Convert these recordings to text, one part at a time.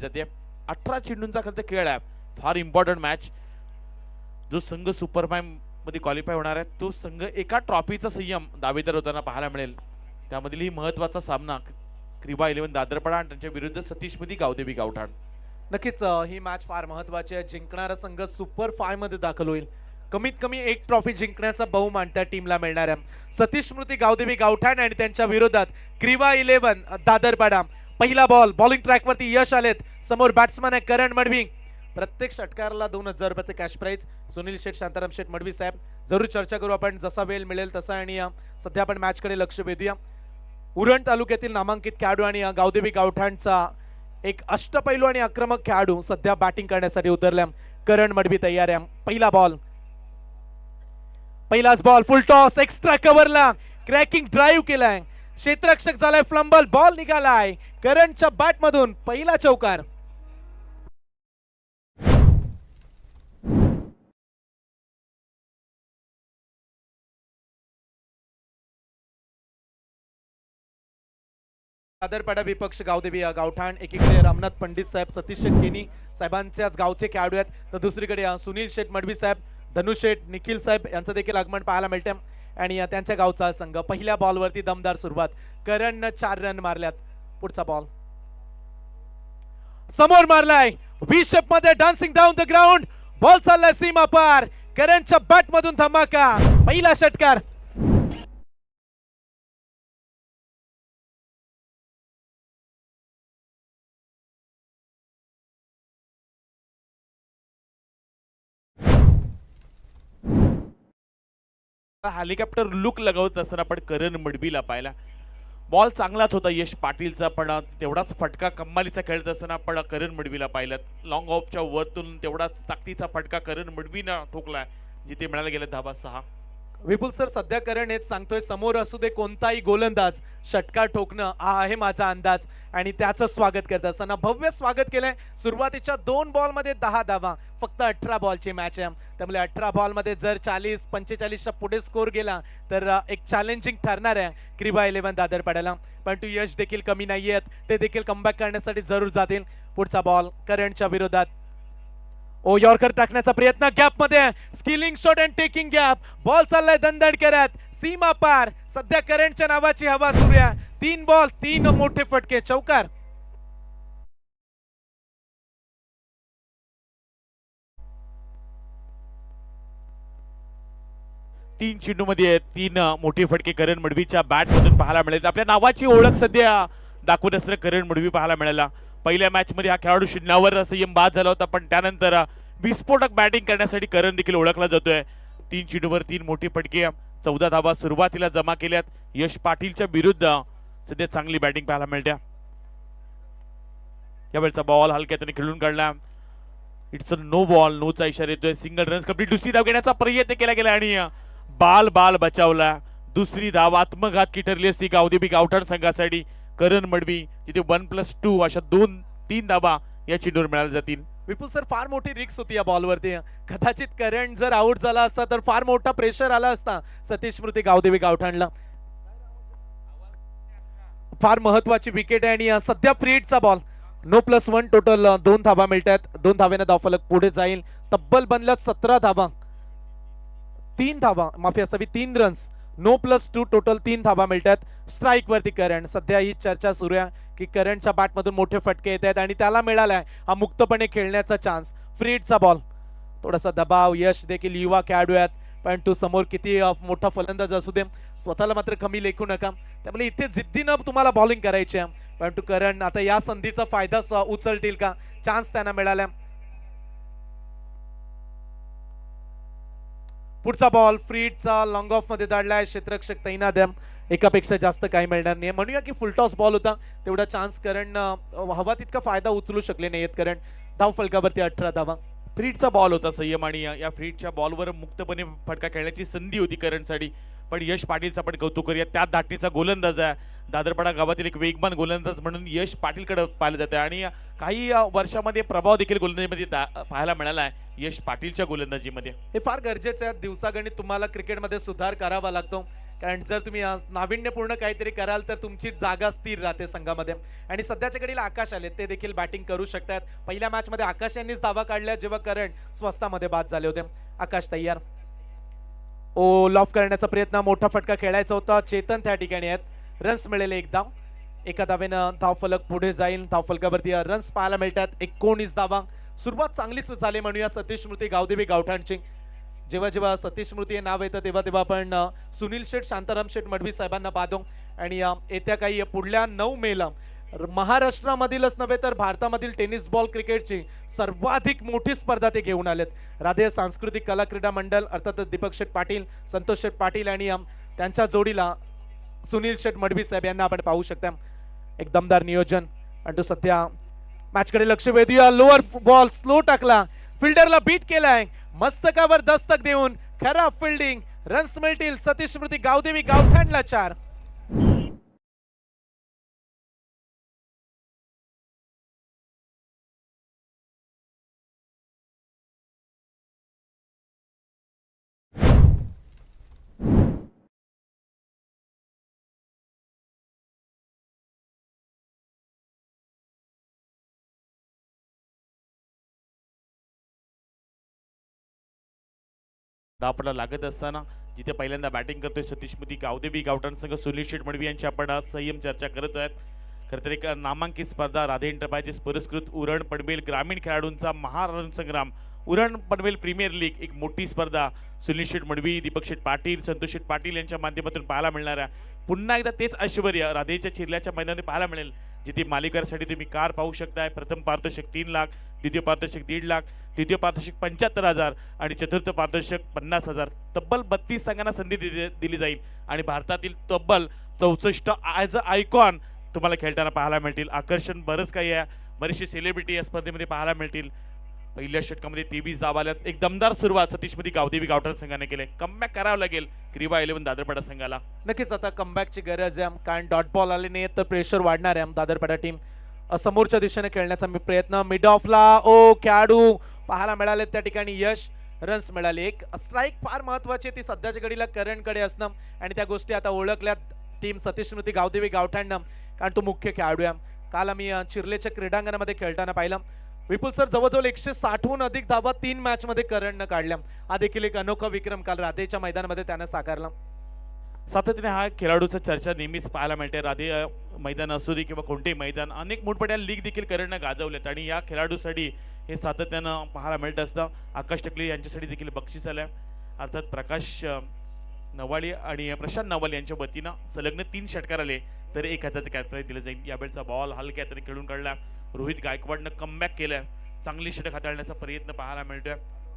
जाते. 18 चेंडूंचा खरं तर खेळ आहे, फार इम्पॉर्टंट मॅच. जो संघ सुपर फाईन मध्ये क्वालिफाय होणार आहे तो संघ एका ट्रॉफीचा संयम दावेदार होताना पाहायला मिळेल. त्यामधील ही महत्वाचा सामना क्रीबा 11 दादरपाडा आणि त्यांच्या विरुद्ध सतीश मध्ये गावदेवी गावठाण. नक्कीच ही मॅच फार महत्वाची आहे. जिंकणारा संघ सुपर 5 मध्ये दाखल होईल. कमीत कमी एक ट्रॉफी जिंकण्याचा बहुमान त्या टीमला मिळणार आहे. सतीश स्मृती गावदेवी गावठाण आणि त्यांच्या विरोधात क्रीबा 11 दादरपाडा. पहिला बॉल, बॉलिंग ट्रॅकवरती यश आलेत. समोर बॅट्समन आहे करण मडवी. प्रत्येक षटकाराला 2000 रुपयाचे कॅश प्राइज. सुनील शेठ, शांताराम शेठ मडवी साहेब जरूर चर्चा करू आपण जसा वेळ मिळेल तसा. आणि सध्या आपण मॅच कडे लक्ष वेधूया. उरण तालुक्यातील नामांकित खेळाडू आणि गावदेवी गावठाणचा एक अष्टपैलू आणि आक्रमक खेळाडू सध्या बॅटिंग करण्यासाठी उतरल्या. करण मडवी तयार आहे. पहिला बॉल, पहिलाच बॉल, फुल टॉस, एक्स्ट्रा कव्हरला क्रॅकिंग ड्राईव्ह केलाय. क्षेत्ररक्षक झालाय फ्लंबल, बॉल निघालाय करणच्या बॅट मधून. पहिला चौकार. दादरपाडा विपक्ष गावदेवी गावठाण. एकीकडे रामनाथ पंडित साहेब, सतीश शेठ केनी साहेबांच्याच गावचे खेळाडू आहेत, तर दुसरीकडे सुनील शेठ मडवी साहेब, धनुष शेठ, निखिल साहेब यांचं देखील आगमन पाहायला मिळते. आणि त्यांच्या गावचा संघ. पहिल्या बॉलवरती दमदार सुरुवात. करणनं 4 रन मारल्यात. पुढचा बॉल समोर मारलाय व्ही शेप मध्ये, dancing down the ground. Ball चाललाय सीमा पार. करणच्या बॅट मधून धमाका. पहिला षटकार. हेलिकॉप्टर लुक लगवत असताना आपण करण मडवीला पाहिला. बॉल चांगलाच होता यश पाटीलचा, पण तेवढाच फटका कम्मालीचा खेळत असताना आपण करण मडवीला पाहिलं. लॉंग ऑफच्या वरतून तेवढाच ताकदीचा फटका करण मडवीनं ठोकलाय, जिथे मिळायला गेले धाबा 6. विपुल सर, सध्या करण हेच सांगतोय, समोर असू दे कोणताही गोलंदाज, षटकार ठोकणं हा आहे माझा अंदाज. आणि त्याचं स्वागत करत असताना भव्य स्वागत केलंय. सुरुवातीच्या 2 बॉल मध्ये 10 धावा. फक्त 18 बॉलची मॅच आहे, त्यामुळे 18 बॉल मध्ये जर 40-45च्या पुढे स्कोर गेला तर एक चॅलेंजिंग ठरणार आहे क्रीबा 11 दादरपाड्याला. पण तू यश देखील कमी नाहीयेत, ते देखील कमबॅक करण्यासाठी जरूर जातील. पुढचा बॉल करणच्या विरोधात. ओ यॉर्कर टाकण्याचा प्रयत्न, गॅप मध्ये skilling shot and taking gap. Ball चाललाय दणदण करत सीमा पार. सध्या करंटच्या नावाची हवा सुरू आहे. 3 बॉल 3 मोठे फटके, चौकार. तीन चेंडू मध्ये 3 मोठी फटके करण मडवीच्या बॅट मधून पाहायला मिळेल. आपल्या नावाची ओळख सध्या दाखवत असलेला करण मडवी पाहायला मिळाला. पहिल्या मॅच मध्ये हा खेळाडू शून्यावर संयम बाद झाला होता, पण त्यानंतर विस्फोटक बॅटिंग करण्यासाठी करण देखील ओळखला जातोय. 3 चेंडूवर 3 मोठी फटके, 14 धावा सुरुवातीला जमा केल्यात. यश पाटीलच्या विरुद्ध सध्या चांगली बॅटिंग पाहायला मिळते. यावेळचा बॉल हलक्याने खेळून काढला. इट्स अ नो बॉल, नोचा इशारा येतोय. Single runs complete. दुसरी धाव घेण्याचा प्रयत्न केला गेला आणि बाल बचावला. दुसरी धाव आत्मघात की ठरली असती गावदेवी गावठाण संघासाठी. करण मडवी जिथे 1+2 अशा 2-3 धावा या चेंडूवर मिळाल्या जातील. विपुल सर, फार मोठी रिक्स होती या बॉलवरती. कदाचित करण जर आउट झाला असता तर फार मोठा प्रेशर आला असता सतीश स्मृती गावदेवी गावठाणला. फार महत्वाची विकेट आहे. आणि सध्या फ्रीडचा बॉल. नो +1 टोटल 2 धावा मिळतात. 2 धावेने धावफलक पुढे जाईल. तब्बल बनल्यात 17 धावा. 3 धावा माफी असावी, 3 रन्स. नो +2 टोटल 3 धावा मिळतात. स्ट्राईक वरती करण. सध्या ही चर्चा सुरू आहे की करणच्या बॅट मधून मोठे फटके येत आहेत आणि त्याला मिळालाय हा मुक्तपणे खेळण्याचा चान्स. फ्रीडचा बॉल. थोडासा दबाव. यश देखील युवा खेळाडू आहेत, पण तू समोर किती मोठा फलंदाज असू दे स्वतःला मात्र कमी लेखू नका. त्यामुळे इथे जिद्दीनं तुम्हाला बॉलिंग करायची आहे. परंतु करण आता या संधीचा फायदा उचलतील का? चान्स त्यांना मिळाला. पुढचा बॉल फ्रीडचा लॉंग ऑफ मध्ये दाडलाय. क्षेत्ररक्षक तैनात आहे. एकापेक्षा जास्त काही मिळणार नाही. म्हणूया की फुलटॉस बॉल होता, तेवढा चान्स करण हवा तितका फायदा उचलू शकले नाहीत. करण धाव फलकावरती 18 धावा. फ्रीडचा बॉल होता संयम आणि या फ्रीडच्या बॉलवर मुक्तपणे फटका खेळण्याची संधी होती करणसाठी. पण यश पाटीलचं आपण कौतुक करूया. त्यात धाटणीचा गोलंदाज आहे. दादरपाडा गावातील एक वेगवान गोलंदाज म्हणून यश पाटीलकडे पाहिलं जातं आणि काही वर्षामध्ये प्रभाव देखील गोलंदाजीमध्ये पाहायला मिळाला आहे यश पाटीलच्या गोलंदाजीमध्ये. हे फार गरजेचं आहे. दिवसागणिक तुम्हाला क्रिकेटमध्ये सुधार करावा लागतो. कारण जर तुम्ही नाविन्यपूर्ण काहीतरी कराल तर तुमची जागा स्थिर राहते संघामध्ये. आणि सध्याच्या घडीला आकाश आले, ते देखील बॅटिंग करू शकतात. पहिल्या मॅच मध्ये आकाश यांनीच धावा काढल्या जेव्हा करण स्वस्तामध्ये बाद झाले होते. आकाश तयार, ओ लॉफ करण्याचा प्रयत्न, मोठा फटका खेळायचा होता. चेतन त्या ठिकाणी आहेत. रन्स मिळेले एक धाव, एका धावेनं धावफलक पुढे जाईल. धावफलकावरती रन्स पाहायला मिळतात 19 धावा. सुरुवात चांगलीच झाली म्हणूया सतीश स्मृती गावदेवी गावठाणची. जेव्हा जेव्हा सतीश स्मृती हे नाव येतं तेव्हा तेव्हा आपण सुनील शेठ, शांताराम शेठ मडवी साहेबांना पाहतो. आणि येत्या काही पुढल्या 9 मेला महाराष्ट्रामधीलच नव्हे तर भारतामधील टेनिस बॉल क्रिकेटची सर्वाधिक मोठी स्पर्धा ते घेऊन आलेत. राधेय सांस्कृतिक कला क्रीडा मंडळ अर्थातच दीपक शेठ पाटील, संतोष शेठ पाटील आणि त्यांच्या जोडीला सुनील शेठ मडवी साहेब यांना आपण पाहू शकता. एक दमदार नियोजन. आणि तो सध्या मॅचकडे लक्ष वेधूया. लोअर बॉल स्लो टाकला, फिल्डरला बीट केलाय, मस्तकावर दस्तक देऊन खराब फिल्डिंग. रन्स मिळतील. सतीश स्मृती गावदेवी गावठाणला 4. धावपडा लागत असताना जिथे पहिल्यांदा बॅटिंग करतोय सतीश स्मृती गावदेवी गावठाण संघ सुनील शेठ मडवी यांची आपण आज संयम चर्चा करत आहेत. खरं तर एक नामांकित स्पर्धा राधे एंटरप्राइजेस पुरस्कृत उरण पनवेल ग्रामीण खेळाडूंचा महारण संग्राम उरण पनवेल प्रीमियर लीग, एक मोठी स्पर्धा सुनील शेठ मडवी, दीपक शेठ पाटील, संतोष शेठ पाटील यांच्या माध्यमातून पाहायला मिळणार आहे. पुन्हा एकदा तेच ऐश्वर्य राधेच्या चिरल्याच्या मैदानात पाहायला मिळेल, जिथे मालिकासाठी तुम्ही कार पाहू शकताय. प्रथम पारितोषिक 3 लाख, द्वितीय पारितोषिक 1.5 लाख, तृतीय पारितोषिक 75,000 आणि चतुर्थ पारितोषिक 50,000. तब्बल 32 संघांना संधी दिली जाईल आणि भारतातील तब्बल 64 ॲज अ आयकॉन तुम्हाला खेळताना पाहायला मिळतील. आकर्षण बरंच काही आहे, बरेचसे सेलिब्रिटी या स्पर्धेमध्ये पाहायला मिळतील. पहिल्या षटकामध्ये 23 धावा आल्यात. एक दमदार सुरुवात सतीश स्मृती गावदेवी गावठाण संघाने केले. कमबॅक करावं लागेल क्रीवा 11 दादरपाडा संघाला. नक्कीच आता कमबॅकची गरज आहे, कारण डॉट बॉल आले नाही तर प्रेशर वाढणार आहे. दादरपाडा टीम समोरच्या दिशेने खेळण्याचा प्रयत्न. मिड ऑफला ओ खेळाडू पाहायला मिळाले, त्या ठिकाणी यश. रन्स मिळाले. एक स्ट्राईक फार महत्वाची, ती सध्याच्या घडीला करणकडे असणं आणि त्या गोष्टी आता ओळखल्यात टीम सतीश स्मृती गावदेवी गावठाणनं, कारण तो मुख्य खेळाडू आहे. काल आम्ही चिर्लेच्या क्रीडांगणामध्ये खेळताना पाहिलं. विपुल सर, जवळजवळ 160हून अधिक धावा 3 मॅच मध्ये करणनं काढल्या. हा देखील एक अनोखा विक्रम काल राधेच्या मैदानामध्ये त्यानं साकारला. सातत्याने हा खेळाडूचा चर्चा नेहमीच पाहायला मिळते. राधे मैदान असू दे किंवा कोणतेही मैदान, अनेक मोठमोठ्या लीग देखील करणनं गाजवल्यात आणि या खेळाडूसाठी हे सातत्यानं पाहायला मिळत असतं. आकाश टकले यांच्यासाठी देखील बक्षीस आलं. अर्थात प्रकाश नवाळी आणि प्रशांत नवाल यांच्या वतीनं सलग्न 3 षटकार आले तर 1000चं कॅश प्राइज दिलं जाईल. यावेळेचा बॉल हलक्या त्याने खेळून काढला. रोहित गायकवाडनं कमबॅक केलं. चांगली षटक हाताळण्याचा प्रयत्न पाहायला मिळतोय.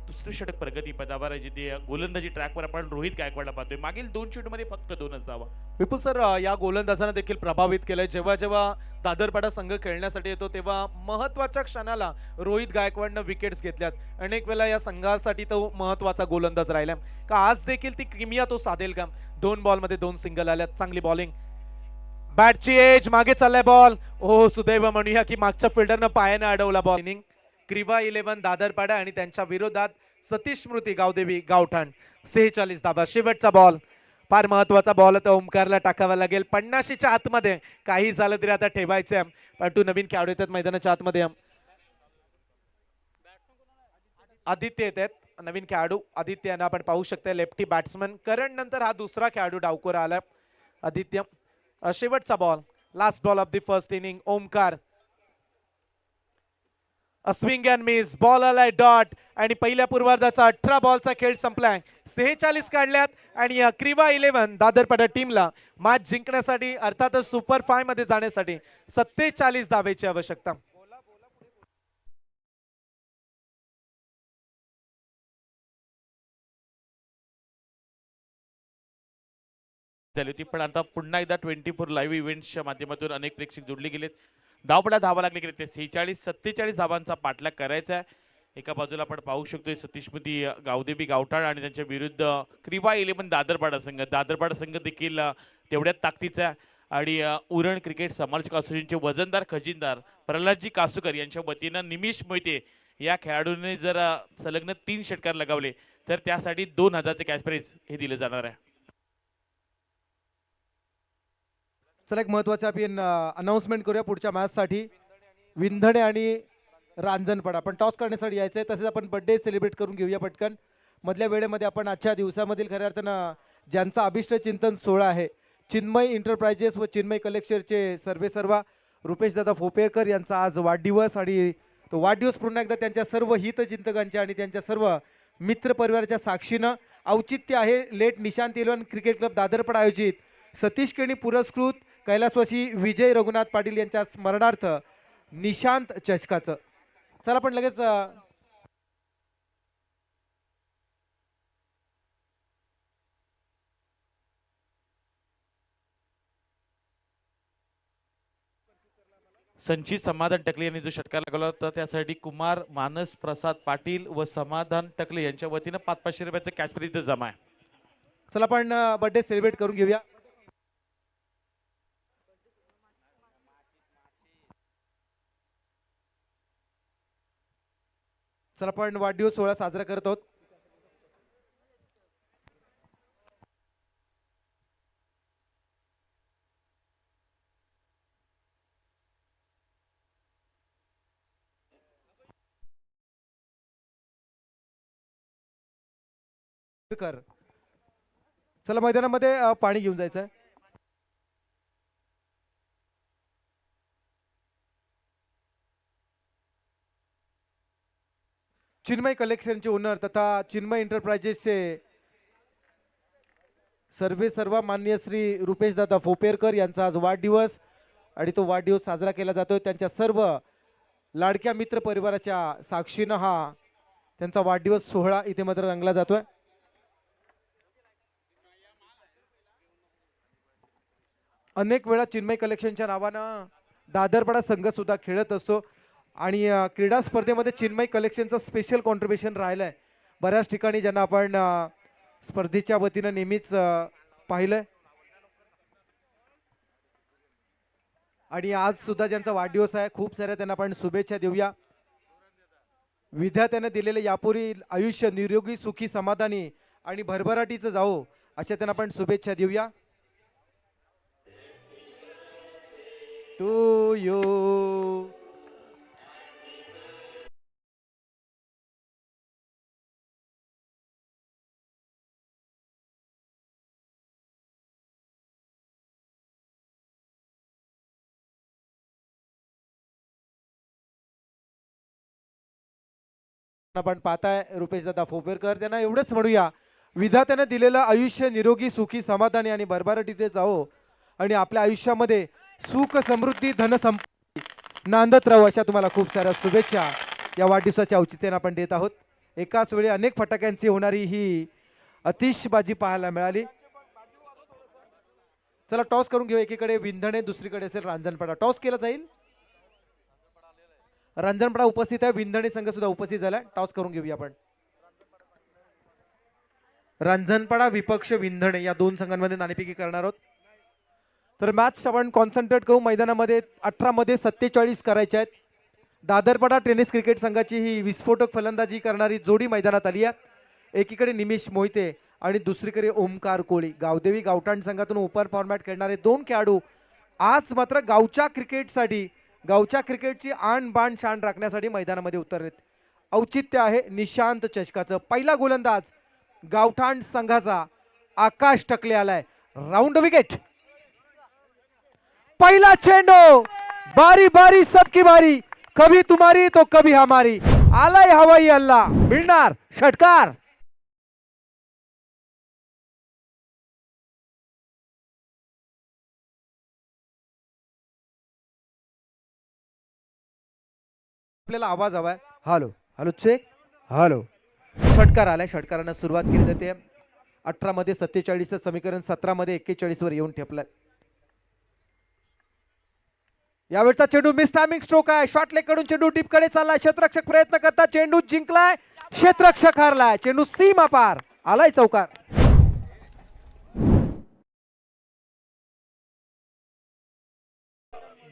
दुसरं षटक प्रगती पदावर आहे, जिथे गोलंदाजी ट्रॅकवर आपण रोहित गायकवाडला पाहतोय. मागील 2 षटमध्ये फक्त 2च धावा. विपुल सर, या गोलंदाजांना देखील प्रभावित केलंय. जेव्हा जेव्हा दादरपाडा संघ खेळण्यासाठी येतो तेव्हा महत्वाच्या क्षणाला रोहित गायकवाडनं विकेट्स घेतल्यात. अनेक वेळा या संघासाठी तो महत्वाचा गोलंदाज राहिला का आज देखील ती किमिया तो साधेल का? 2 बॉलमध्ये 2 सिंगल आल्यात. चांगली बॉलिंग. बॅटची एज, मागे चाललाय बॉल. ओ सुदैव म्हणूया की मागच्या फिल्डरनं पायानं अडवला बॉल. इनिंग क्रीवा 11 दादरपाडा आणि त्यांच्या विरोधात सतीश स्मृती गावदेवी गावठाण 46 धावा. शेवटचा बॉल, फार महत्वाचा बॉल आता ओमकारला टाकावा लागेल. 50च्या आतमध्ये काही झालं तरी आता ठेवायचं, पण तू नवीन खेळाडू येतात मैदानाच्या आतमध्ये. आदित्य येत आहेत नवीन खेळाडू. आदित्य यांना आपण पाहू शकता, लेफ्टी बॅट्समन. करण नंतर हा दुसरा खेळाडू डावकोर आला आदित्य. शेवटचा ball, last ball of the first inning. Omkar swing and miss. Ball आलाय डॉट आणि पहिल्या पूर्वार्धाचा 18 बॉलचा खेळ संपलाय. 46 काढल्यात आणि क्रीवा 11 दादरपाडा टीमला मॅच जिंकण्यासाठी अर्थातच सुपर 5 मध्ये जाण्यासाठी 47 धावेची आवश्यकता. झाली होती, पण आता पुन्हा एकदा 24 लाईव्ह इव्हेंट्सच्या माध्यमातून अनेक प्रेक्षक जोडले गेलेत. धावपडा धावा लागले गेले. ते 46-47 धावांचा पाठलाग करायचा आहे. एका बाजूला आपण पाहू शकतोय सतीश स्मृती गावदेवी गावठाण आणि त्यांच्या विरुद्ध क्रीवा 11 दादरपाडा संघ. दादरपाडा संघ देखील तेवढ्याच ताकदीचा आणि उरण क्रिकेट समालोचक असोसिएशनचे वजनदार खजिनदार प्रल्हादजी कासूकर यांच्या वतीनं निमिष मोहिते या खेळाडूने जर सलग्न 3 षटकार लगावले तर त्यासाठी 2000चे कॅश प्राइज हे दिले जाणार आहे. चला एक महत्वाचं आपण अनाउन्समेंट करूया पुढच्या मॅचसाठी. विंधणे आणि रांजणपाडा पण टॉस करण्यासाठी यायचं आहे. तसेच आपण बर्थडे सेलिब्रेट करून घेऊया पटकन. मधल्या वेळेमध्ये आपण आजच्या दिवसामधील खऱ्या अर्थानं ज्यांचा अभिष्ट चिंतन सोहळा आहे, चिन्मय एंटरप्राइजेस व चिन्मय कलेक्शनचे सर्वेसर्वा रुपेशदादा फोपेरकर यांचा आज वाढदिवस. आणि तो वाढदिवस पुन्हा एकदा त्यांच्या सर्व हितचिंतकांच्या आणि त्यांच्या सर्व मित्र परिवाराच्या साक्षीनं औचित्य आहे. Late Nishant eleven cricket club Dadarpada आयोजित सतीश केणी पुरस्कृत कैलासवासी विजय रघुनाथ पाटील यांच्या स्मरणार्थ निशांत चषकाचं. चला पण लगेच संचित समाधान टकले यांनी जो षटकार लागला होता त्यासाठी कुमार मानस प्रसाद पाटील व समाधान टकले यांच्या वतीनं 500 रुपयाचं कॅश प्राइज इथं जमा आहे. चला पण बर्थडे सेलिब्रेट करून घेऊया. चला पण वाढदिवस सोहळा साजरा करत आहोत. कर चला मैदानामध्ये पाणी घेऊन जायचं आहे. चिन्मय कलेक्शनचे ओनर तथा चिन्मय एंटरप्राइजेसचे सर्वेसर्वा माननीय श्री रुपेशदादा फोपेरकर यांचा आज वाढदिवस आणि तो वाढदिवस साजरा केला जातोय. त्यांच्या सर्व लाडक्या मित्र परिवाराच्या साक्षीनं हा त्यांचा वाढदिवस सोहळा इथे मात्र रंगला जातोय. अनेक वेळा चिन्मय कलेक्शनच्या नावानं दादरपाडा संघ सुद्धा खेळत असतो आणि क्रीडा स्पर्धेमध्ये चिन्मय कलेक्शनचं स्पेशल कॉन्ट्रीब्युशन राहिलं आहे. बऱ्याच ठिकाणी ज्यांना आपण स्पर्धेच्या वतीनं नेहमीच पाहिलंय आणि आज सुद्धा ज्यांचा वाढदिवस आहे खूप साऱ्या त्यांना आपण शुभेच्छा देऊया. विधात्याने दिलेले यापुढे आयुष्य निरोगी सुखी समाधानी आणि भरभराटीचं जावो अशा त्यांना आपण शुभेच्छा देऊया. टू यू आपण पाहताय रुपेशदादा फोपेरकर. त्यांना एवढंच म्हणूया, विधात्याने दिलेलं आयुष्य निरोगी सुखी समाधानी आणि भरभराटीचे जावो आणि आपल्या आयुष्यामध्ये सुख समृद्धी धन संपत्ती नांदत राहू अशा तुम्हाला खूप साऱ्या शुभेच्छा या वाढदिवसाच्या औचित्याने आपण देत आहोत. एकाच वेळी अनेक फटाक्यांची होणारी ही अतिशबाजी पाहायला मिळाली. चला टॉस करून घेऊ. एकीकडे विंधणे, दुसरीकडे असेल रांजणपाडा. टॉस केला जाईल. रांजणपाडा उपस्थित आहे, विंधणे संघ सुद्धा उपस्थित झाला. टॉस करून घेऊया आपण. रांजणपाडा विपक्ष विंधणे या दोन संघांमध्ये नाणेफेकी करणार आहोत. तर मॅच आपण कॉन्सन्ट्रेट करू. मैदानामध्ये 18 मध्ये 47 करायचे आहेत. दादरपाडा टेनिस क्रिकेट संघाची ही विस्फोटक फलंदाजी करणारी जोडी मैदानात आली आहे. एकीकडे निमिष मोहिते आणि दुसरीकडे ओमकार कोळी. गावदेवी गावठाण संघातून ओपन फॉर्मॅट खेळणारे दोन खेळाडू आज मात्र गावच्या क्रिकेटसाठी, गावच्या क्रिकेटची आण बाण शान राखण्यासाठी मैदानामध्ये उतरलेत. औचित्य आहे निशांत चषकाचं. पहिला गोलंदाज गावठाण संघाचा आकाश टकले आलाय. Round wicket. पहिला चेंडू. बारी बारी सबकी बारी, कभी तुम्हारी तो कभी हमारी. आलाय हवाई अल्ला. मिळणार षटकार. आपल्याला आवाज हवाय. Hello hello check. हॅलो. षटकार आलाय. षटकारानं सुरुवात केली जाते. 18 मध्ये 47 समीकरण 17 मध्ये 41 वर येऊन ठेपलाय. यावेळचा चेंडू मिस टायमिंग स्ट्रोक आहे. शॉर्ट लेग कडून चेंडू टीप कडे चाललाय. क्षेत्ररक्षक प्रयत्न करतात. चेंडू जिंकलाय. क्षेत्ररक्षक हारलाय. चेंडू सीमा पार. आलाय चौकार.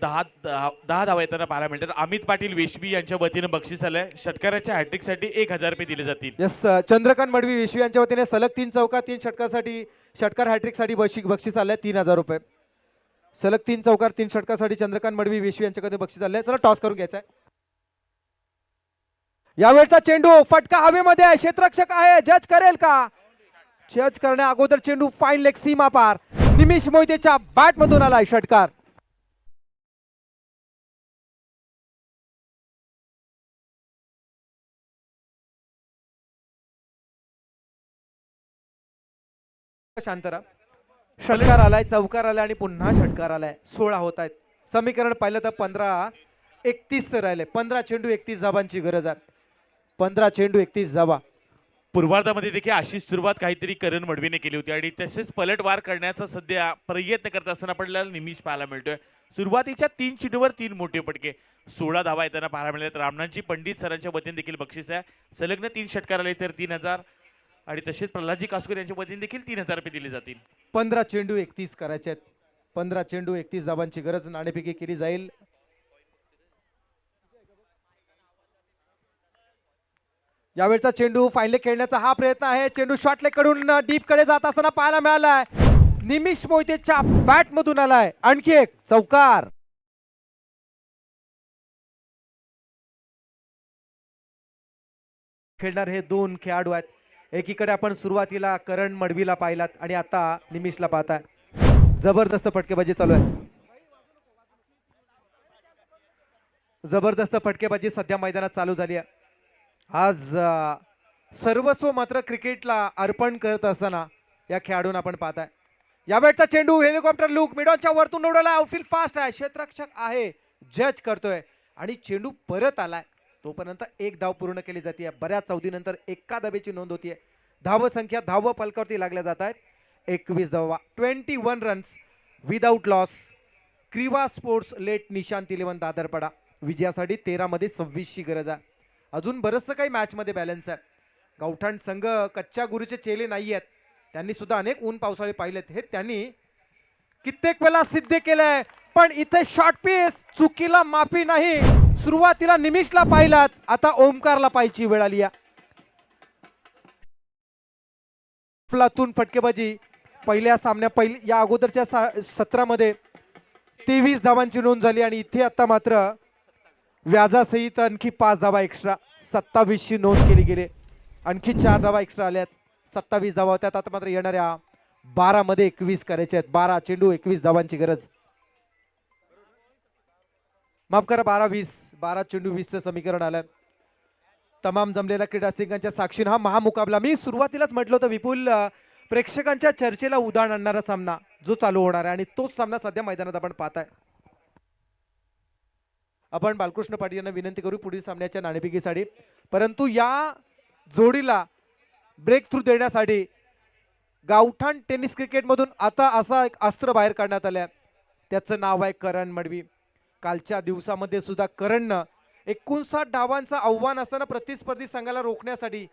दहा धावा येताना पाहायला मिळतात. अमित पाटील वेशबी यांच्या वतीनं बक्षीस आलंय. षटकाराच्या हॅट्रिक साठी 1000 रुपये दिले जातील. यस. चंद्रकांत मडवी विश्व यांच्या वतीने सलग 3 चौका 3 षटकासाठी षटकार हॅट्रिक साठी बक्षीस आलंय 3000 रुपये. सलग 3 चौकार 3 षटकासाठी चंद्रकांत मडवी विश्व यांच्याकडे बक्षीस आले. चला टॉस करून घ्यायचा आहे. यावेळचा चेंडू फटका हवेमध्ये आहे. क्षेत्ररक्षक आहे, जज करेल का? जज करण्या अगोदर चेंडू फाईन लेग सीमा पार. निमिष मोहितेच्या बॅट मधून आलाय षटकार. शांतरा. षटकार आलाय, चौकार आलाय आणि पुन्हा षटकार आलाय. 16 होत आहेत. समीकरण पाहिलं तर 15-31 राहिले. 15 चेंडू 31 धावांची गरज आहे. 15 चेंडू 31 धावा. पूर्वार्धामध्ये देखील अशी सुरुवात काहीतरी करण मडवीने केली होती आणि तसेच पलटवार करण्याचा सध्या प्रयत्न करत असताना आपल्याला निमिष पाहायला मिळतोय. सुरुवातीच्या 3 चेंडूवर 3 मोठे फटके, 16 धावा येताना पाहायला मिळाल्यात. रामनाथजी पंडित सरांच्या वतीने देखील बक्षीस आहे. संलग्न 3 षटकार आले तर 3000 आणि तसेच प्रल्हादजी कासकर यांच्या वतीने देखील 3000 रुपये दिले जातील. 15 चेंडू 31 करायचे आहेत. 15 चेंडू 31 धावांची गरज. नाणेफेकी केली जाईल. यावेळचा चेंडू फाईनल खेळण्याचा हा प्रयत्न आहे. चेंडू शॉर्ट कडून डीप कडे जात असताना पाहायला मिळालाय. निमिष मोहितेच्या बॅट मधून आलाय. आणखी एक चौकार. खेळणार हे 2 खेळाडू आहेत. एकीकडे आपण सुरुवातीला करण मडवीला पाहिलात आणि आता निमिषला पाहताय. जबरदस्त फटकेबाजी चालू आहे. जबरदस्त फटकेबाजी सध्या मैदानात चालू झाली आहे. आज सर्वस्व मात्र क्रिकेटला अर्पण करत असताना या खेळाडूंना आपण पाहताय. यावेळचा चेंडू हेलिकॉप्टर लुक मिडॉनच्या वरतून उडवला. आउटफील्ड फास्ट आहे. क्षेत्ररक्षक आहे, जज करतोय आणि चेंडू परत आलाय. तोपर्यंत 1 धाव पूर्ण केली जाते. बऱ्याच अवधीनंतर एका धावेची नोंद होतीये. धाव संख्या धाव फलकावरती लागल्या जात आहेत. 21 धावा, 21 runs without loss. Kriva sports late Nishant 11 Dadarpada. विजयासाठी 13 मध्ये 26 ची गरज आहे. अजून बरंचसं काही मॅच मध्ये बॅलन्स आहे. गावठाण संघ कच्च्या गुरुचे चेले नाही आहेत. त्यांनी सुद्धा अनेक ऊन पावसाळे पाहिलेत. हे त्यांनी कित्येक वेळा सिद्ध केलंय. पण इथे शॉर्ट पीस चुकीला माफी नाही. सुरुवातीला निमिषला पाहिलात, आता ओमकारला पाहायची वेळ आली. प्लातून फटकेबाजी पहिल्या सामन्या या अगोदरच्या सत्रामध्ये 23 धावांची नोंद झाली आणि इथे आता मात्र व्याजासहित आणखी 5 धावा एक्स्ट्रा 27 ची नोंद केली गेली. आणखी 4 धावा एक्स्ट्रा आल्यात. 27 धावा होत्यात. आता मात्र येणाऱ्या 12 मध्ये 21 करायचे आहेत. 12 चेंडू 21 धावांची गरज. माफ करा 12 चेंडू 20चं समीकरण आलं. तमाम जमलेल्या क्रीडासिकांच्या साक्षीने हा महामुकाबला, मी सुरुवातीलाच म्हटलं होतं विपुल, प्रेक्षकांच्या चर्चेला उधाण आणणारा सामना जो चालू होणार आहे आणि तोच सामना सध्या मैदानात आपण पाहताय. आपण बालकृष्ण पाटील यांना विनंती करू पुढील सामन्याच्या नाणेफेकीसाठी. परंतु या जोडीला ब्रेक थ्रू देण्यासाठी गावठाण टेनिस क्रिकेट मधून आता असा एक अस्त्र बाहेर काढण्यात आलं. त्याचं नाव आहे करण मडवी. कालच्या दिवसामध्ये सुद्धा करणनं 59 धावांचं आव्हान असताना प्रतिस्पर्धी संघाला रोखण्यासाठी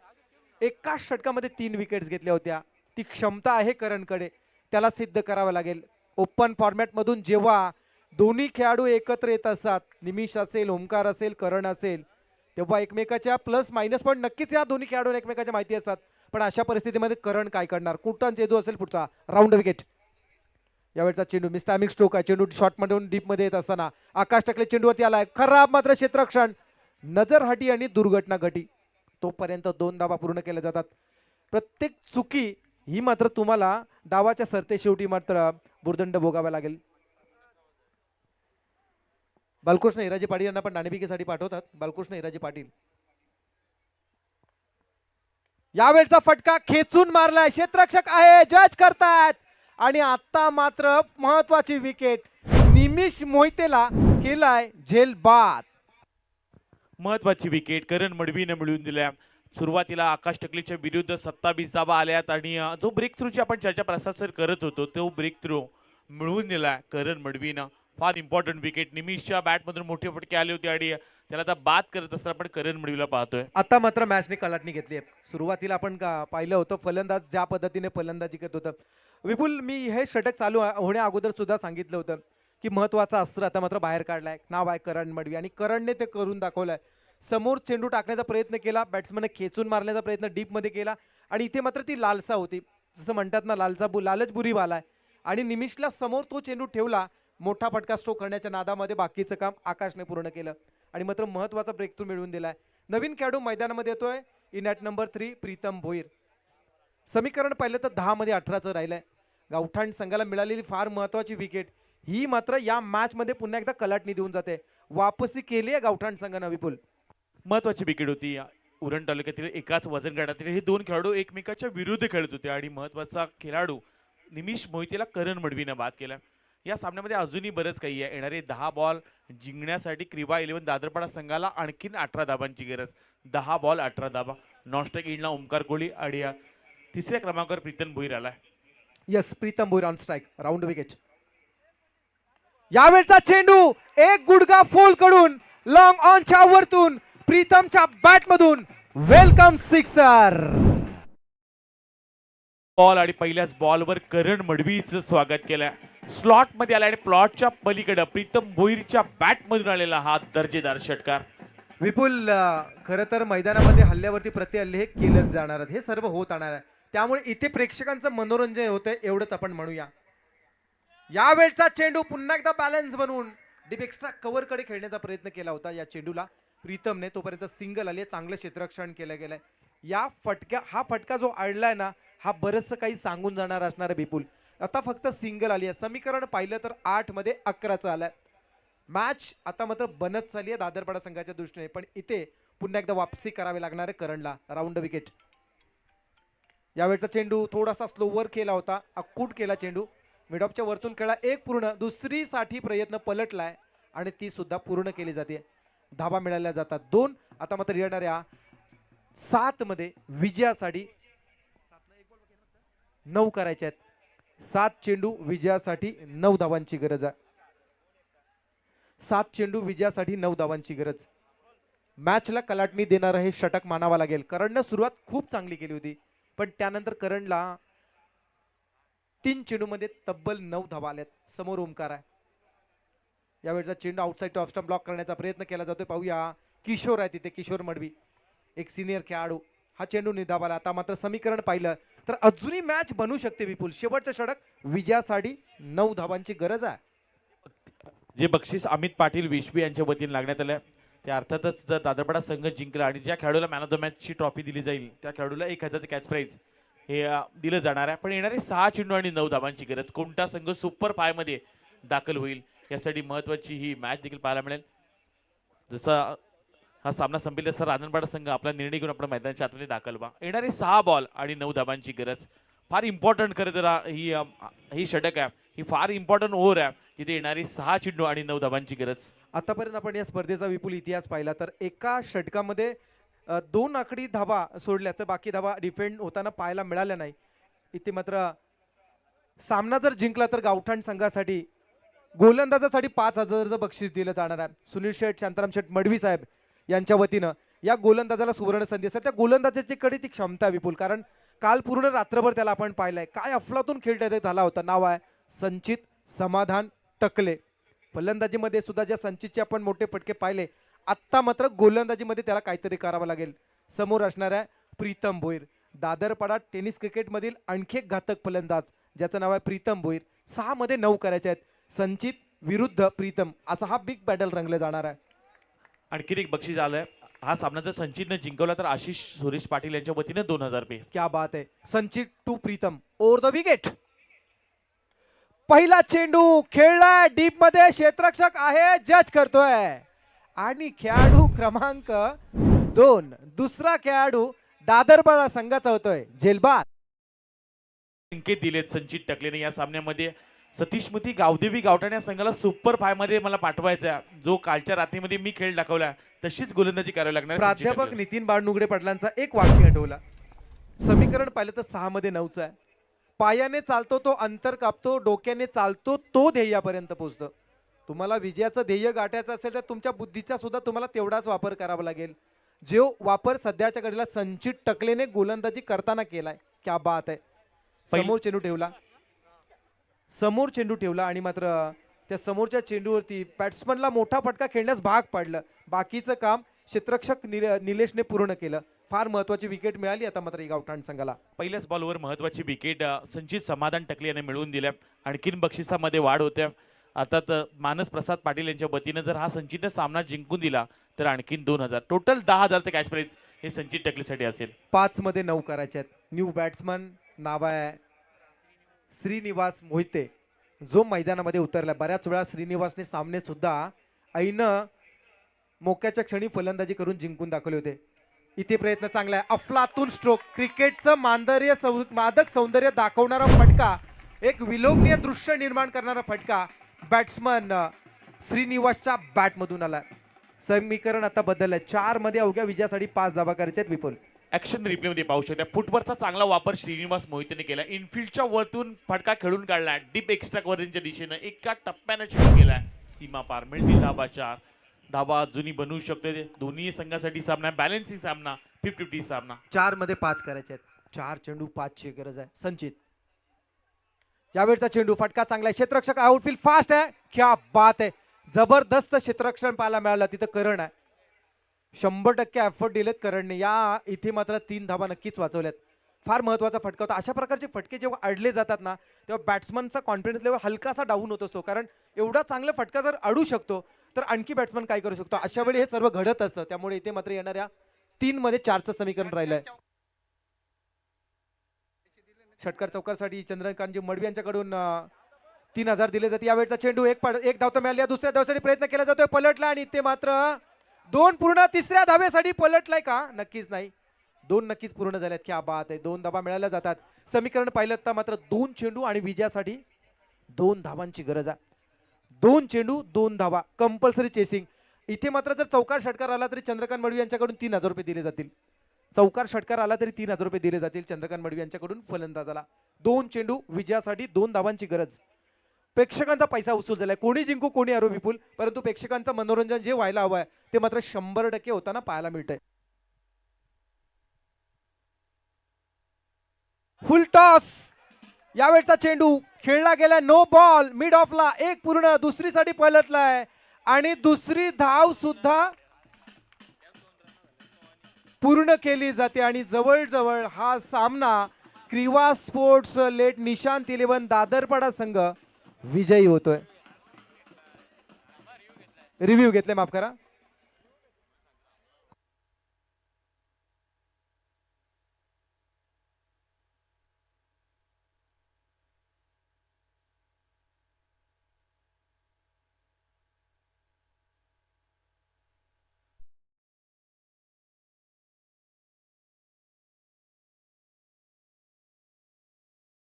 एकाच षटकामध्ये 3 विकेट्स घेतल्या होत्या. ती क्षमता आहे करणकडे, त्याला सिद्ध करावं लागेल. ओपन फॉर्मॅट मधून जेव्हा दोन्ही खेळाडू एकत्र येत असतात, निमिष असेल, ओमकार असेल, करण असेल, तेव्हा एकमेकाच्या प्लस मायनस पॉईंट नक्कीच या दोन्ही खेळाडूंना एकमेकाच्या माहिती असतात. पण अशा परिस्थितीमध्ये करण काय करणार? कुठं चेंडू असेल पुढचा राऊंड विकेट. यावेळचा चेंडू मिस्टामिक स्ट्रोक आहे. चेंडू शॉर्ट मधून डीप मध्ये येत असताना आकाश टकले चेंडूवरती आलाय. खराब मात्र क्षेत्ररक्षण, नजर हटी आणि दुर्घटना घटी. तोपर्यंत 2 धावा पूर्ण केल्या जातात. प्रत्येक चुकी ही मात्र तुम्हाला डावाच्या सरते शेवटी मात्र भुर्दंड भोगावा लागेल. बालकृष्ण हिराजी पाटील यांना पण नाणेफेकीसाठी पाठवतात. बालकृष्ण हिराजी पाटील. यावेळचा फटका खेचून मारलाय. क्षेत्ररक्षक आहे, जज करतायत आणि आता मात्र महत्वाची विकेट. निमिष मोहितेला केलाय झेल बाद. महत्वाची विकेट करण मडवीने मिळवून दिल्या. सुरुवातीला आकाश टकलेच्या विरुद्ध 27 धावा आल्यात आणि जो ब्रेक थ्रूची आपण चर्चा प्रसार करत होतो तो ब्रेक थ्रू मिळवून दिला करण मडवीनं. फार इम्पॉर्टंट विकेट. निमिषच्या बॅटमधून मोठे फटके आले होते आणि त्याला आता बाद करत असताना आपण करण मडवीला पाहतोय. आता मात्र मॅचने कलाटणी घेतली आहे. सुरुवातीला आपण पाहिलं होतं फलंदाज ज्या पद्धतीने फलंदाजी करत होतं. विपुल, मी हे षटक चालू होण्या अगोदर सुद्धा सांगितलं होतं की महत्वाचा अस्त्र आता मात्र बाहेर काढलाय. नाव आहे करण मडवी आणि करणने ते करून दाखवलंय. समोर चेंडू टाकण्याचा प्रयत्न केला, बॅट्समॅनने खेचून मारण्याचा प्रयत्न डीप मध्ये केला आणि इथे मात्र ती लालसा होती. जसं म्हणतात ना, लालच बुरी वाला आहे आणि निमिषला समोर तो चेंडू ठेवला मोठा फटका स्ट्रोक करण्याच्या नादामध्ये बाकीचं काम आकाशने पूर्ण केलं आणि मात्र महत्वाचा ब्रेक थ्रू मिळवून दिलाय. नवीन खेळाडू मैदानामध्ये येतोय in at number 3 Pritam Bhoir. समीकरण पाहिलं तर 10 मध्ये 18चं राहिलंय. गावठाण संघाला मिळालेली फार महत्वाची विकेट ही मात्र या मॅच मध्ये पुन्हा एकदा कलाटणी देऊन जाते. वापसी केली आहे गावठाण संघानं विपुल. महत्वाची विकेट होती. उरण तालुक्यातील एकाच वजन गटातील हे दोन खेळाडू एकमेकाच्या विरुद्ध खेळत होते आणि महत्वाचा खेळाडू निमिष मोहितेला करण मडवीनं बाद केला. या सामन्यामध्ये अजूनही बरंच काही आहे. येणारे 10 बॉल जिंकण्यासाठी क्रिबा 11 दादरपाडा संघाला आणखीन 18 धाबांची गरज. 10 बॉल 18 धाबा. नॉस्टॅक इंडला ओमकार कोहली आणि तिसऱ्या क्रमांकावर प्रीतम भोईर आलाय. Yes, Pritam Bhoir on strike, round wicket. यावेळचा चेंडू एक गुडगा फोल कडून लॉंग ऑनच्या वरतून प्रीतमच्या बॅट मधून वेलकम सिक्सर. बॉल आणि पहिल्याच बॉलवर करण मडवीचं स्वागत केलंय. स्लॉट मध्ये आला आणि प्लॉटच्या पलीकडे प्रीतम भोईरच्या बॅट मधून आलेला हा दर्जेदार षटकार. विपुल, खरं तर मैदानामध्ये हल्ल्यावरती प्रतिहल्ले हे केलंच जाणार आहेत. हे सर्व होत राहणार आहे. त्यामुळे इथे प्रेक्षकांचं मनोरंजन होतंय एवढंच आपण म्हणूया. यावेळचा चेंडू पुन्हा एकदा बॅलन्स बनवून डीप एक्स्ट्रा कव्हर कडे खेळण्याचा प्रयत्न केला होता या चेंडूला प्रीतमने. तोपर्यंत सिंगल आली, चांगलं क्षेत्ररक्षण केलं गेलंय. हा फटका जो आडलाय ना हा बरंचसं काही सांगून जाणार असणार आहे विपुल. आता फक्त सिंगल आली आहे. समीकरण पाहिलं तर 8 मध्ये 11चं आलंय. मॅच आता मात्र बनत चालली आहे दादरपाडा संघाच्या दृष्टीने, पण इथे पुन्हा एकदा वापसी करावी लागणार आहे करणला. Round wicket. यावेळचा चेंडू थोडासा स्लोवर केला होता, अक्कूट केला चेंडू. मिडऑफच्या वरतून खेळा एक पूर्ण, दुसरी साठी प्रयत्न पलटलाय आणि ती सुद्धा पूर्ण केली जाते. धाबा मिळाल्या जातात 2. आता मात्र येणाऱ्या 7 मध्ये विजयासाठी 9 करायचे आहेत. 7 चेंडू विजयासाठी 9 धावांची गरज आहे. 7 चेंडू विजयासाठी 9 धावांची गरज. मॅचला कलाटणी देणारं हे षटक मानावा लागेल. करणनं सुरुवात खूप चांगली केली होती, पण त्यानंतर करणला 3 चेंडूमध्ये तब्बल 9 धावा आल्यात. समोर ओमकार आहे. यावेळचा चेंडू आउटसाइड टॉप स्टंप ब्लॉक करण्याचा प्रयत्न केला जातोय. पाहूया, किशोर आहे तिथे, किशोर मडवी एक सिनियर खेळाडू. हा चेंडू निधावाला. आता मात्र समीकरण पाहिलं तर अजूनही मॅच बनू शकते विपुल. शेवटचं षटक विजयासाठी 9 धावांची गरज आहे. जे बक्षीस अमित पाटील विश्वी यांच्या वतीने लागण्यात आलं ते अर्थातच जर दादरपाडा संघ जिंकला आणि ज्या खेळाडूला मॅन ऑफ द मॅच ची ट्रॉफी दिली जाईल त्या खेळाडूला 1000चं कॅच प्राइज हे दिलं जाणार आहे. पण येणारे 6 चेंडू आणि 9 धावांची गरज. कोणता संघ सुपर 5 मध्ये दाखल होईल यासाठी महत्वाची ही मॅच देखील पाहायला मिळेल. जसा हा सामना संपेल तसा रांजणपाडा संघ आपला निर्णय घेऊन आपल्या मैदानाच्या आतमध्ये दाखल व्हा. येणारे 6 बॉल आणि 9 धावांची गरज. फार इम्पॉर्टंट खरं तर ही षटक आहे. ही फार इम्पॉर्टंट ओव्हर आहे जिथे येणारी 6 चेंडू आणि 9 धावांची गरज. आतापर्यंत आपण या स्पर्धेचा विपुल इतिहास पाहिला तर एका षटकामध्ये 2 आकडी धावा सोडल्या तर बाकी धावा डिफेंड होताना पाहायला मिळाल्या नाही. इथे मात्र सामना जर जिंकला तर गावठाण संघासाठी गोलंदाजासाठी 5000चं बक्षीस दिलं जाणार आहे. सुनील शेठ, शांताराम शेठ मडवी साहेब यांच्या वतीनं या गोलंदाजाला सुवर्ण संधी असतात. त्या गोलंदाजाची कडे ती क्षमता विपुल, कारण काल पूर्ण रात्रभर त्याला आपण पाहिलंय. काय अफलातून खेळ झाला होता. नाव आहे संचित समाधान टकले. फलंदाजीमध्ये सुद्धा ज्या संचितचे आपण मोठे फटके पाहिले, आत्ता मात्र गोलंदाजीमध्ये त्याला काहीतरी करावं लागेल. समोर असणार आहे प्रीतम भोईर, दादरपाडा टेनिस क्रिकेटमधील आणखी एक घातक फलंदाज ज्याचं नाव आहे प्रीतम भोईर. 6 मध्ये 9 करायचे आहेत. संचित विरुद्ध प्रीतम असा हा बिग बॅटल रंगला जाणार आहे. आणखीन एक बक्षीस आलंय. हा सामना जर संचितने जिंकवला तर आशिष सुरेश पाटील यांच्या वतीने 2000 रुपये. क्या बात आहे. Sanchit to Pritam over the wicket. पहिला चेंडू खेळलाय डीप मध्ये, क्षेत्ररक्षक आहे, जज करतोय आणि खेळाडू क्रमांक 2 दुसरा खेळाडू दादरपाडा संघाचा होतोय जेलबाद. संकेत दिलेत संचित टकलेने या सामन्यामध्ये. सतीश मती गावदेवी गावठाण या संघाला सुपर 5 मध्ये मला पाठवायचा जो कालच्या रात्रीमध्ये मी खेळ दाखवला तशीच गोलंदाजी करावी लागणार. प्राध्यापक नितीन बाळनुगडे पाटलांचा एक वाक्य आठवला. समीकरण पाहिलं तर 6 मध्ये 9चं आहे. पायाने चालतो तो अंतर कापतो, डोक्याने चालतो तो ध्येयापर्यंत पोहोचतो. तुम्हाला विजयाचं ध्येय गाठायचं असेल तर तुमच्या बुद्धीचा सुद्धा तुम्हाला तेवढाच वापर करावा लागेल. जो वापर सध्याच्या घडीला संचित टकलेने गोलंदाजी करताना केलाय. क्या बात आहे. समोर चेंडू ठेवला आणि मात्र त्या समोरच्या चेंडूवरती बॅट्समनला मोठा फटका खेळण्यास भाग पाडलं. बाकीचं काम क्षेत्ररक्षक निलेशने पूर्ण केलं. फार महत्वाची विकेट मिळाली आता मात्र गावठाण संघाला. पहिल्याच बॉलवर महत्वाची विकेट संचित समाधान टकले याने मिळवून दिल्या. आणखीन बक्षिसामध्ये वाढ होते. आता तर मानस प्रसाद पाटील यांच्या वतीनं जर हा संचितने सामना जिंकून दिला तर आणखीन 2,000 टोटल 10,000चं कॅश प्राइज हे संचित टकलेसाठी असेल. 5 मध्ये 9 करायचे आहेत. न्यू बॅट्समन नाव आहे श्रीनिवास मोहिते, जो मैदानामध्ये उतरला. बऱ्याच वेळा श्रीनिवासने सामने सुद्धा ऐन मोक्याच्या क्षणी फलंदाजी करून जिंकून दाखवले होते. इथे प्रयत्न चांगला आहे. अफलातून स्ट्रोक, क्रिकेटचं मादक सौंदर्य दाखवणारा फटका, एक विलोभनीय दृश्य निर्माण करणारा फटका बॅट्समन श्रीनिवासच्या बॅटमधून आला. समीकरण आता बदललंय. 4 मध्ये अवघ्या विजयासाठी 5 धावा करायचे आहेत. विपुल ऍक्शन रिप्ले मध्ये पाहू शकता फुटवरचा चांगला वापर श्रीनिवास मोहितेने केला. इनफिल्डच्या वरतून फटका खेळून काढला. डीप एक्स्ट्रा कव्हरेजच्या दिशेनं एका टप्प्यानं शूट केलाय. सीमा पार मिळतील धाबा 4 धाबा अजूनही बनवू शकते. दोन्ही संघासाठी सामना बॅलन्सिंग सामना 50-50 सामना. 4 मध्ये 5 करायचे आहेत. 4 चेंडू 5 ची गरज आहे. संचित यावेळचा चेंडू फटका चांगला आहे. क्षेत्ररक्षक आउटफील्ड फास्ट आहे. क्या बात आहे. जबरदस्त क्षेत्ररक्षण पाहायला मिळालं. तिथं करण आहे. 100% एफर्ट दिलेत करणने. या इथे मात्र 3 धावा नक्कीच वाचवल्यात. फार महत्वाचा फटका होता. अशा प्रकारचे फटके जेव्हा अडले जातात ना तेव्हा बॅट्समनचा कॉन्फिडन्स लेवल हलकासा डाऊन होत असतो. कारण एवढा चांगला फटका जर अडू शकतो तर आणखी बॅट्समन काय करू शकतो. अशा वेळी हे सर्व घडत असतं. त्यामुळे इथे मात्र येणाऱ्या 3 मध्ये 4चं समीकरण राहिलंय. षटकार चौकारसाठी चंद्रकांतजी मडवी यांच्याकडून 3,000 दिले जाते. यावेळचा चेंडू एक धाव तर मिळाली. दुसऱ्या धावेसाठी प्रयत्न केला जातोय. पलटला आणि इथे मात्र 2 पूर्ण. तिसऱ्या धावेसाठी पलटलाय का? नक्कीच नाही. 2 नक्कीच पूर्ण झाल्यात. क्या बात आहे. 2 धावा मिळाल्या जातात. समीकरण पाहिलं तर मात्र 2 चेंडू आणि विजयासाठी 2 धावांची गरज आहे. 2 चेंडू 2 धावा कंपल्सरी चेसिंग. इथे मात्र जर चौकार षटकार आला तरी चंद्रकांत मडवी यांच्याकडून 3,000 रुपये दिले जातील. चौकार षटकार आला तरी 3,000 रुपये दिले जातील चंद्रकांत मडवी यांच्याकडून फलंदाजाला. 2 चेंडू विजयासाठी 2 धावांची गरज. प्रेक्षकांचा पैसा वसूल झालाय. कोणी जिंकू कोणी हरो विपुल, परंतु प्रेक्षकांचं मनोरंजन जे व्हायला हवंय ते मात्र 100% होताना पाहायला मिळतंय. फुल टॉस. यावेळचा चेंडू खेळला गेला. No ball. मिड ऑफला 1 पूर्ण. दुसरीसाठी पलटलाय आणि दुसरी धाव सुद्धा पूर्ण केली जाते आणि जवळजवळ हा सामना क्रीवा स्पोर्ट्स लेट निशांत 11 दादरपाडा संघ विजयी होतोय. रिव्ह्यू घेतले, माफ करा.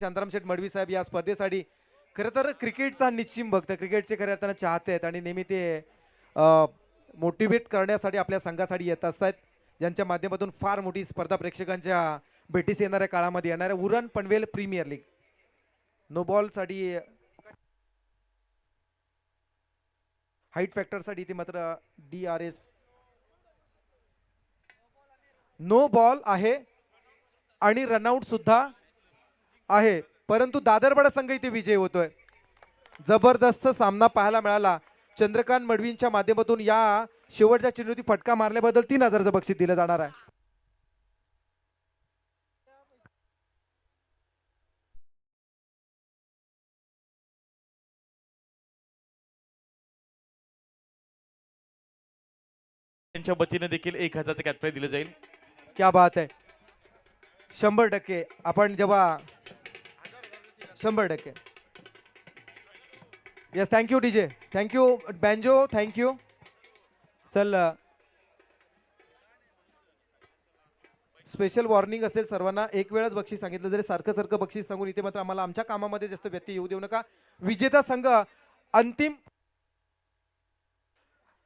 शांताराम शेठ मडवी साहेब या स्पर्धेसाठी खरं तर क्रिकेटचा निश्चिम भक्त, क्रिकेटचे खऱ्या अर्थानं चाहते आहेत आणि नेहमी ते मोटिवेट करण्यासाठी आपल्या संघासाठी येत असतात, ज्यांच्या माध्यमातून फार मोठी स्पर्धा प्रेक्षकांच्या भेटीस येणाऱ्या काळामध्ये येणाऱ्या Uran Panvel premier league no ball साठी हाईट फॅक्टर साठी इथे मात्र DRS नो बॉल आहे आणि रनआउट सुद्धा आहे, परंतु दादरपाडा संघ इथे विजय होतोय. जबरदस्त सामना पाहायला मिळाला. चंद्रकांत मडवींच्या माध्यमातून या शेवटच्या चेंडूवरती फटका मारल्याबद्दल 3,000चं बक्षीस दिलं जाणार आहे. त्यांच्या वतीने देखील 1,000चं कॅश प्राइज दिलं जाईल. क्या बात आहे. 100% आपण जेव्हा 100% yes. Thank you DJ, thank you banjo, thank you. चल स्पेशल वॉर्निंग असेल सर्वांना. एक वेळच बक्षीस सांगितलं जरी सारखं सारखं बक्षीस सांगून इथे मात्र आम्हाला आमच्या कामामध्ये जास्त व्यत्यय येऊ देऊ नका. विजेता संघ अंतिम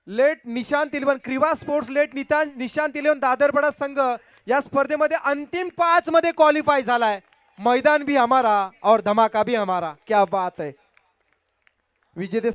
late Nishant 11 Kriva sports late Nishant 11 Dadarpada संघ या स्पर्धेमध्ये अंतिम 5 मध्ये क्वालिफाय झालाय. मैदान भी हमारा और धमाका भी हमारा. क्या बात है. विजेते